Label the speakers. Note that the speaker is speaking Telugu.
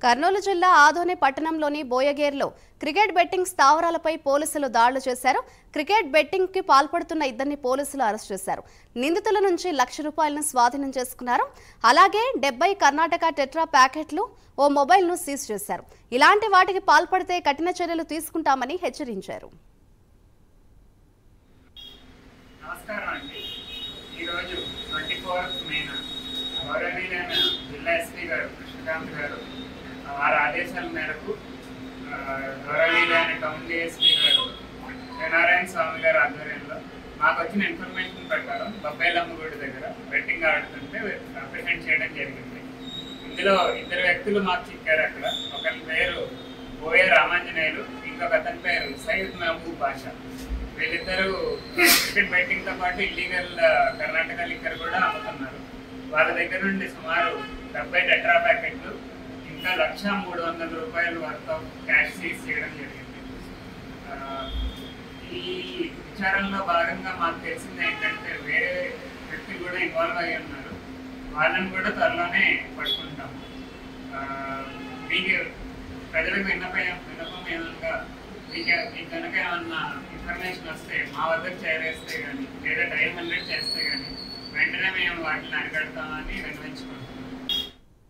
Speaker 1: కర్నూలు జిల్లా ఆదోని పట్టణంలోని బోయగేర్లో క్రికెట్ బెట్టింగ్ స్థావరాలపై పోలీసులు దాడులు చేశారు. క్రికెట్ బెట్టింగ్ కి పాల్పడుతున్న ఇద్దరిని పోలీసులు అరెస్ట్ చేశారు. నిందితుల నుంచి ₹1,00,000 స్వాధీనం చేసుకున్నారు. అలాగే 70 కర్ణాటక టెట్రా ప్యాకెట్లు, ఓ మొబైల్ ను సీజ్ చేశారు. ఇలాంటి వాటికి పాల్పడితే కఠిన చర్యలు తీసుకుంటామని హెచ్చరించారు.
Speaker 2: నమస్కారం అండి. ఈరోజు 24th మేన గౌరవనీయులైన జిల్లా ఎస్పీ గారు కృష్ణకాంత్ గారు వారి ఆదేశాల మేరకు గౌరవనీయులైన టౌన్ డిఎస్పీ గారు నారాయణ స్వామి గారి ఆధ్వర్యంలో మాకు వచ్చిన ఇన్ఫర్మేషన్ ప్రకారం బొబ్బాయిలమ్మగుడి దగ్గర బెట్టింగ్ ఆడుతుంటే అప్రిహెండ్ చేయడం జరిగింది. ఇందులో ఇద్దరు వ్యక్తులు మాకు చిక్కారు. అక్కడ ఒకరి పేరు బోయ రామాంజనేయులు, ఇంకొక అతని పేరు సయ్యద్ మహబూబ్ బాషా. వీళ్ళిద్దరూ క్రికెట్ బెట్టింగ్ తో పాటు ఇల్లీగల్ కర్ణాటక లిక్కర్ కూడా అమ్ముతున్నారు. వాళ్ళ దగ్గర నుండి సుమారు 70 టెట్రా ప్యాకెట్లు, ఇంకా ₹1,300 వర్త్ ఆఫ్ క్యాష్ సీజ్ చేయడం జరిగింది. ఈ విచారణలో భాగంగా మాకు తెలిసింది ఏంటంటే వేరే వ్యక్తులు కూడా ఇన్వాల్వ్ అయ్యి ఉన్నారు. వాళ్ళని కూడా త్వరలోనే పట్టుకుంటాము. మీకు ప్రజలకు విన్నపం ఏమనగా మీకు కనుక ఏమన్నా ఇన్ఫర్మేషన్ వస్తే మా వద్దకు చేరేస్తే కానీ లేదా డైల్ 100 చేస్తే కానీ వెంటనే మేము వాటిని అరికడతామని విన్నవించుకుంటాం.